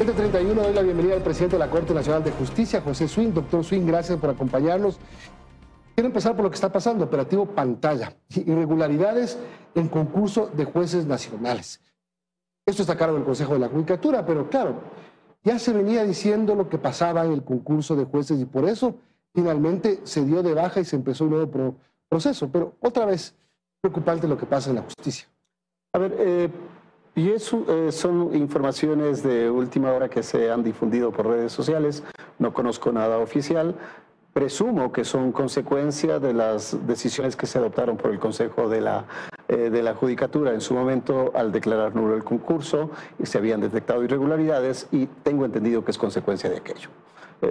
7:31, doy la bienvenida al presidente de la Corte Nacional de Justicia, José Swing. Doctor Swing, gracias por acompañarnos. Quiero empezar por lo que está pasando, operativo Pantalla. Irregularidades en concurso de jueces nacionales. Esto está a cargo del Consejo de la Judicatura, pero claro, ya se venía diciendo lo que pasaba en el concurso de jueces y por eso finalmente se dio de baja y se empezó un nuevo proceso. Pero otra vez, preocupante lo que pasa en la justicia. A ver, y eso son informaciones de última hora que se han difundido por redes sociales. No conozco nada oficial. Presumo que son consecuencia de las decisiones que se adoptaron por el Consejo de la Judicatura en su momento al declarar nulo el concurso y se habían detectado irregularidades y tengo entendido que es consecuencia de aquello.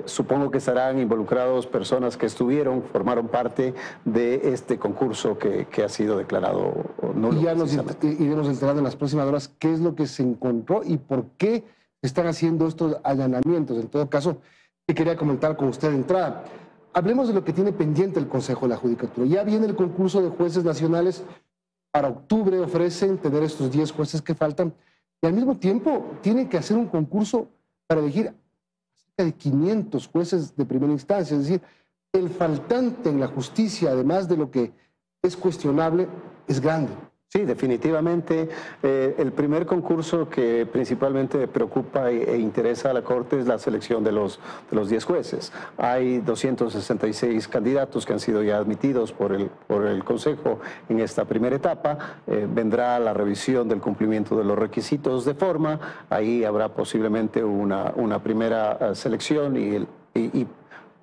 Supongo que estarán involucrados personas que formaron parte de este concurso que ha sido declarado nulo. Y ya nos iremos enterando en las próximas horas qué es lo que se encontró y por qué están haciendo estos allanamientos. En todo caso, que quería comentar con usted de entrada. Hablemos de lo que tiene pendiente el Consejo de la Judicatura. Ya viene el concurso de jueces nacionales. Para octubre ofrecen tener estos 10 jueces que faltan. Y al mismo tiempo tienen que hacer un concurso para elegir cerca de 500 jueces de primera instancia. Es decir, el faltante en la justicia, además de lo que es cuestionable, es grande. Sí, definitivamente. El primer concurso que principalmente preocupa e interesa a la Corte es la selección de los 10 jueces. Hay 266 candidatos que han sido ya admitidos por el Consejo en esta primera etapa. Vendrá la revisión del cumplimiento de los requisitos de forma. Ahí habrá posiblemente una primera selección y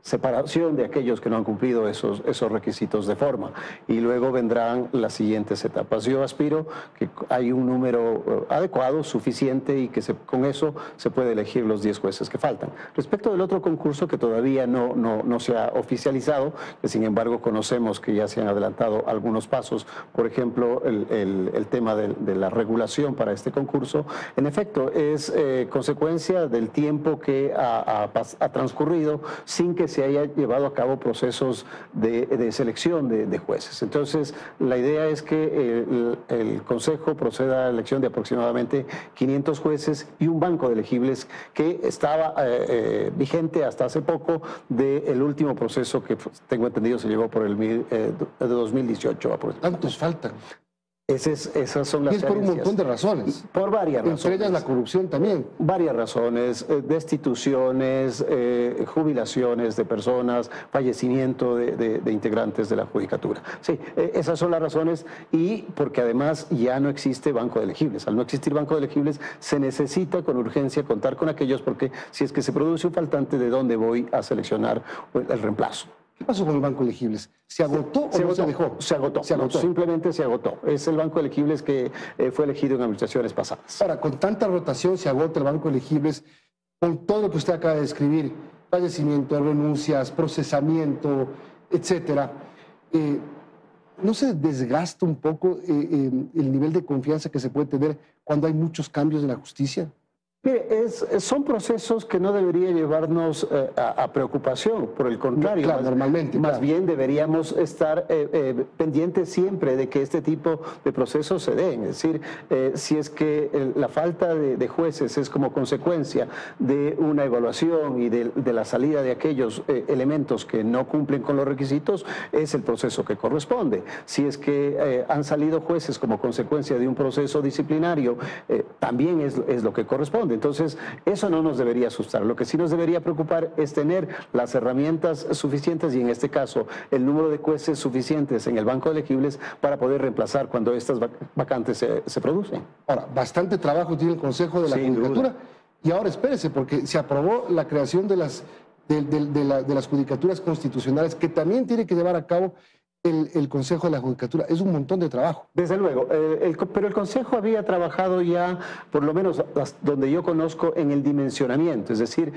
separación de aquellos que no han cumplido esos requisitos de forma. Y luego vendrán las siguientes etapas. Yo aspiro que hay un número adecuado, suficiente, y que con eso se puede elegir los 10 jueces que faltan. Respecto del otro concurso que todavía no se ha oficializado, que sin embargo conocemos que ya se han adelantado algunos pasos, por ejemplo, el tema de la regulación para este concurso, en efecto es consecuencia del tiempo que ha transcurrido sin que se haya llevado a cabo procesos de selección de jueces. Entonces, la idea es que el Consejo proceda a la elección de aproximadamente 500 jueces y un banco de elegibles que estaba vigente hasta hace poco del último proceso que tengo entendido se llevó por el de 2018. ¿Cuántos faltan? Esas son las y es por un montón de razones. Por varias razones. Entre ellas la corrupción también. Varias razones, destituciones, jubilaciones de personas, fallecimiento de integrantes de la Judicatura. Sí, esas son las razones y porque además ya no existe banco de elegibles. Al no existir banco de elegibles se necesita con urgencia contar con aquellos porque si es que se produce un faltante, ¿de dónde voy a seleccionar el reemplazo? ¿Qué pasó con el banco de elegibles? ¿Se agotó o no se dejó? Se agotó. Simplemente se agotó. Es el banco de elegibles que fue elegido en administraciones pasadas. Ahora, con tanta rotación se agota el banco de elegibles, con todo lo que usted acaba de describir, fallecimiento, renuncias, procesamiento, etcétera. ¿No se desgasta un poco el nivel de confianza que se puede tener cuando hay muchos cambios en la justicia? Mire, son procesos que no debería llevarnos a preocupación, por el contrario, claro, normalmente, más bien deberíamos estar pendientes siempre de que este tipo de procesos se den. Es decir, si es que la falta de jueces es como consecuencia de una evaluación y de la salida de aquellos elementos que no cumplen con los requisitos, es el proceso que corresponde. Si es que han salido jueces como consecuencia de un proceso disciplinario, también es lo que corresponde. Entonces, eso no nos debería asustar. Lo que sí nos debería preocupar es tener las herramientas suficientes y, en este caso, el número de jueces suficientes en el banco de elegibles para poder reemplazar cuando estas vacantes se producen. Ahora, bastante trabajo tiene el Consejo de la Judicatura. Y ahora espérese, porque se aprobó la creación de las judicaturas constitucionales, que también tiene que llevar a cabo el Consejo de la Judicatura. Es un montón de trabajo. Desde luego, pero el Consejo había trabajado ya, por lo menos donde yo conozco, en el dimensionamiento, es decir,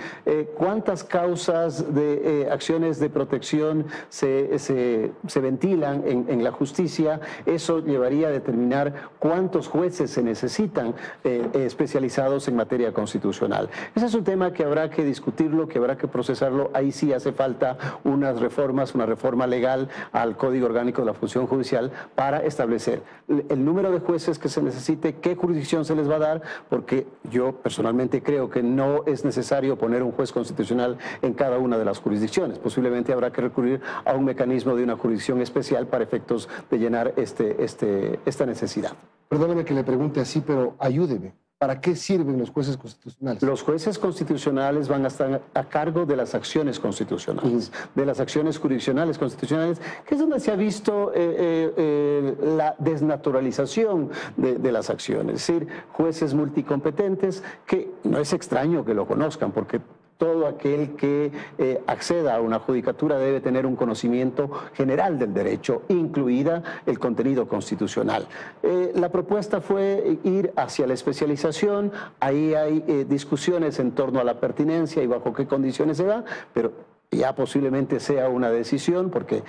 cuántas causas de acciones de protección se ventilan en la justicia. Eso llevaría a determinar cuántos jueces se necesitan especializados en materia constitucional. Ese es un tema que habrá que discutirlo, que habrá que procesarlo. Ahí sí hace falta unas reformas, una reforma legal al Código Código Orgánico de la Función Judicial para establecer el número de jueces que se necesite, qué jurisdicción se les va a dar, porque yo personalmente creo que no es necesario poner un juez constitucional en cada una de las jurisdicciones. Posiblemente habrá que recurrir a un mecanismo de una jurisdicción especial para efectos de llenar esta necesidad. Perdóneme que le pregunte así, pero ayúdeme. ¿Para qué sirven los jueces constitucionales? Los jueces constitucionales van a estar a cargo de las acciones constitucionales, de las acciones jurisdiccionales constitucionales, que es donde se ha visto la desnaturalización de las acciones. Es decir, jueces multicompetentes, que no es extraño que lo conozcan, porque todo aquel que acceda a una judicatura debe tener un conocimiento general del derecho, incluida el contenido constitucional. La propuesta fue ir hacia la especialización. Ahí hay discusiones en torno a la pertinencia y bajo qué condiciones se da, pero ya posiblemente sea una decisión, porque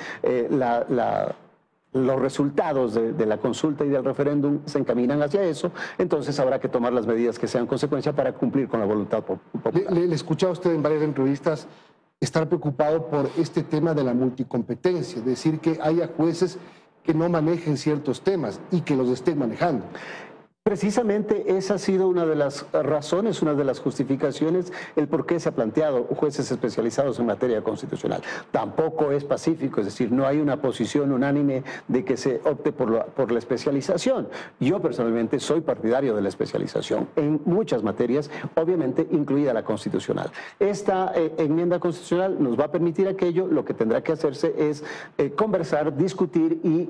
los resultados de la consulta y del referéndum se encaminan hacia eso, entonces habrá que tomar las medidas que sean consecuencia para cumplir con la voluntad popular. Le escuché a usted en varias entrevistas estar preocupado por este tema de la multicompetencia, es decir, que haya jueces que no manejen ciertos temas y que los estén manejando. Precisamente esa ha sido una de las razones, una de las justificaciones, el por qué se ha planteado jueces especializados en materia constitucional. Tampoco es pacífico, es decir, no hay una posición unánime de que se opte por la especialización. Yo personalmente soy partidario de la especialización en muchas materias, obviamente incluida la constitucional. Esta enmienda constitucional nos va a permitir aquello. Lo que tendrá que hacerse es conversar, discutir y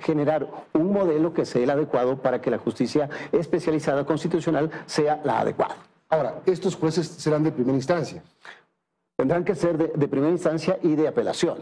generar un modelo que sea el adecuado para que la justicia especializada constitucional sea la adecuada. Ahora, estos jueces serán de primera instancia. Tendrán que ser de primera instancia y de apelación.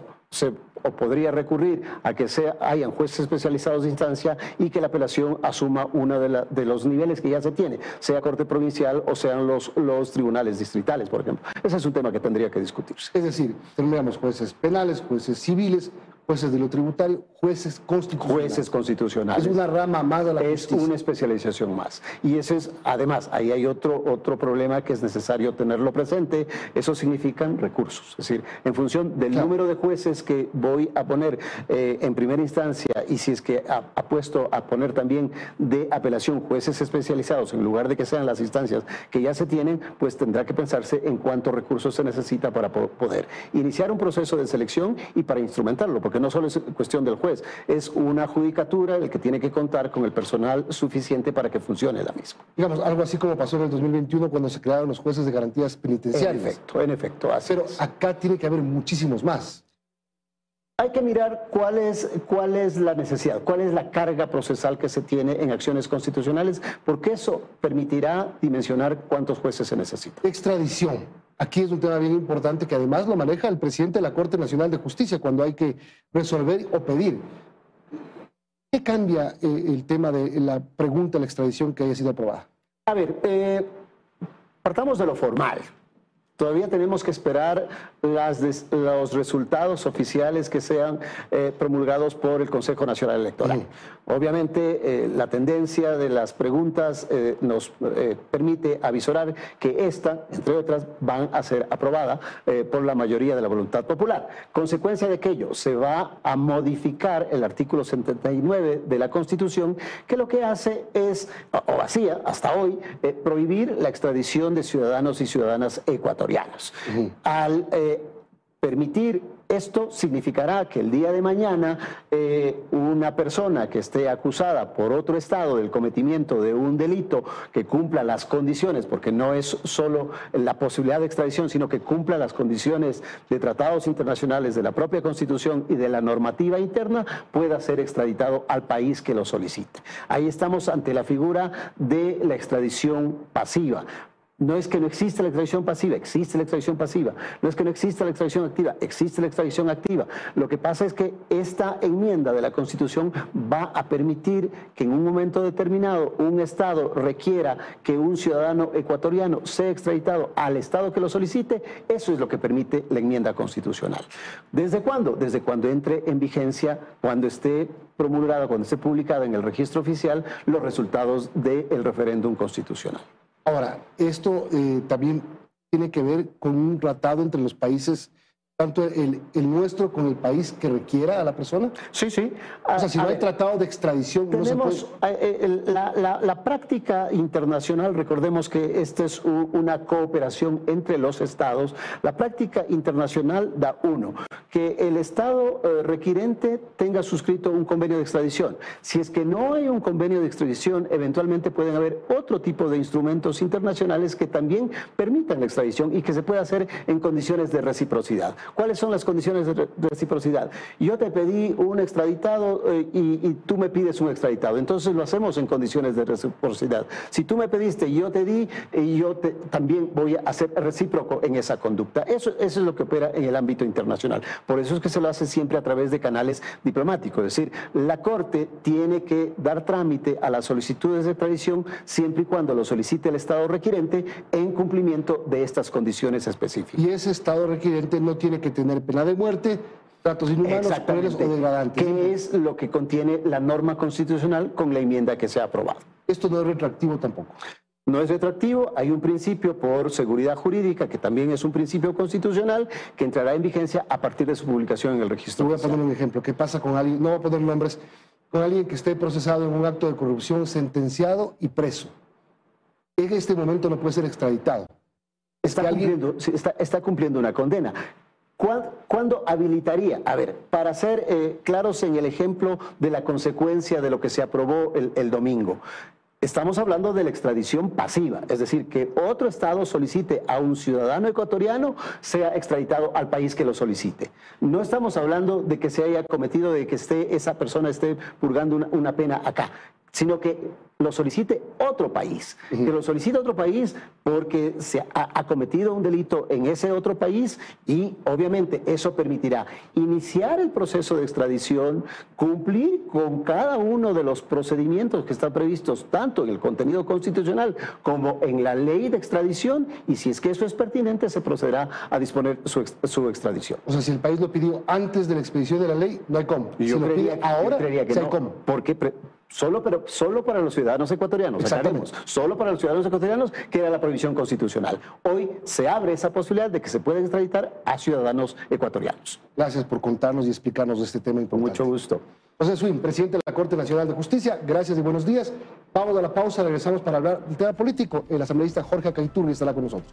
O podría recurrir a que hayan jueces especializados de instancia y que la apelación asuma uno de los niveles que ya se tiene, sea Corte Provincial o sean los tribunales distritales, por ejemplo. Ese es un tema que tendría que discutirse. Es decir, tendríamos jueces penales, jueces civiles, jueces de lo tributario, jueces constitucionales. Jueces constitucionales. Es una rama más de la justicia. Es una especialización más. Y ese es, además, ahí hay otro problema que es necesario tenerlo presente. Eso significan recursos. Es decir, en función del número de jueces que voy a poner en primera instancia, y si es que apuesto a poner también de apelación jueces especializados en lugar de que sean las instancias que ya se tienen, pues tendrá que pensarse en cuántos recursos se necesita para poder iniciar un proceso de selección y para instrumentarlo, porque no solo es cuestión del juez, es una judicatura el que tiene que contar con el personal suficiente para que funcione la misma. Digamos, algo así como pasó en el 2021 cuando se crearon los jueces de garantías penitenciarias. En efecto. Pero acá tiene que haber muchísimos más. Hay que mirar cuál es la necesidad, cuál es la carga procesal que se tiene en acciones constitucionales, porque eso permitirá dimensionar cuántos jueces se necesitan. Extradición. Aquí es un tema bien importante que además lo maneja el presidente de la Corte Nacional de Justicia cuando hay que resolver o pedir. ¿Qué cambia el tema de la pregunta de la extradición que haya sido aprobada? A ver, partamos de lo formal. Todavía tenemos que esperar los resultados oficiales que sean promulgados por el Consejo Nacional Electoral. Obviamente, la tendencia de las preguntas nos permite avisorar que esta, entre otras, van a ser aprobadas por la mayoría de la voluntad popular. Consecuencia de aquello, se va a modificar el artículo 79 de la Constitución, que lo que hace es, o hacía hasta hoy, prohibir la extradición de ciudadanos y ciudadanas ecuatorianos. Al permitir esto, significará que el día de mañana una persona que esté acusada por otro estado del cometimiento de un delito que cumpla las condiciones, porque no es solo la posibilidad de extradición, sino que cumpla las condiciones de tratados internacionales, de la propia Constitución y de la normativa interna, pueda ser extraditado al país que lo solicite. Ahí estamos ante la figura de la extradición pasiva. No es que no exista la extradición pasiva, existe la extradición pasiva. No es que no exista la extradición activa, existe la extradición activa. Lo que pasa es que esta enmienda de la Constitución va a permitir que en un momento determinado un Estado requiera que un ciudadano ecuatoriano sea extraditado al Estado que lo solicite. Eso es lo que permite la enmienda constitucional. ¿Desde cuándo? Desde cuando entre en vigencia, cuando esté promulgada, cuando esté publicada en el registro oficial los resultados del referéndum constitucional. Ahora, esto también tiene que ver con un tratado entre los países tanto el nuestro con el país que requiera a la persona? Sí, sí. O sea, si no hay tratado de extradición, no se puede... La práctica internacional, recordemos que esta es una cooperación entre los estados. La práctica internacional da que el estado requirente tenga suscrito un convenio de extradición. Si es que no hay un convenio de extradición, eventualmente pueden haber otro tipo de instrumentos internacionales que también permitan la extradición y que se pueda hacer en condiciones de reciprocidad. ¿Cuáles son las condiciones de reciprocidad? Yo te pedí un extraditado y tú me pides un extraditado. Entonces lo hacemos en condiciones de reciprocidad. Si tú me pediste y yo te di, también voy a ser recíproco en esa conducta. Eso es lo que opera en el ámbito internacional. Por eso es que se lo hace siempre a través de canales diplomáticos. Es decir, la Corte tiene que dar trámite a las solicitudes de extradición siempre y cuando lo solicite el estado requirente en cumplimiento de estas condiciones específicas. Y ese estado requirente no tiene que tener pena de muerte, tratos inhumanos, crueles o degradantes. ¿Qué es lo que contiene la norma constitucional con la enmienda que se ha aprobado? Esto no es retroactivo tampoco. No es retroactivo, hay un principio por seguridad jurídica, que también es un principio constitucional, que entrará en vigencia a partir de su publicación en el registro. Voy a poner un ejemplo. ¿Qué pasa con alguien, no voy a poner nombres, con alguien que esté procesado en un acto de corrupción, sentenciado y preso? En este momento no puede ser extraditado. Está cumpliendo una condena. ¿Cuándo habilitaría? A ver, para ser claros en el ejemplo de la consecuencia de lo que se aprobó el domingo. Estamos hablando de la extradición pasiva, es decir, que otro estado solicite a un ciudadano ecuatoriano sea extraditado al país que lo solicite. No estamos hablando de que se haya cometido, de que esa persona esté purgando una pena acá, sino que lo solicite otro país, que lo solicite otro país porque se ha cometido un delito en ese otro país y obviamente eso permitirá iniciar el proceso de extradición, cumplir con cada uno de los procedimientos que están previstos tanto en el contenido constitucional como en la ley de extradición y si es que eso es pertinente se procederá a disponer su extradición. O sea, si el país lo pidió antes de la expedición de la ley, no hay cómo. Si lo pide ahora, sí hay cómo. Porque solo para los ciudadanos ecuatorianos, solo para los ciudadanos ecuatorianos queda la prohibición constitucional. Hoy se abre esa posibilidad de que se pueden extraditar a ciudadanos ecuatorianos. Gracias por contarnos y explicarnos de este tema importante. Con mucho gusto. José Swin, presidente de la Corte Nacional de Justicia, gracias y buenos días. Vamos a la pausa, regresamos para hablar del tema político. El asambleísta Jorge Acaiturri estará con nosotros.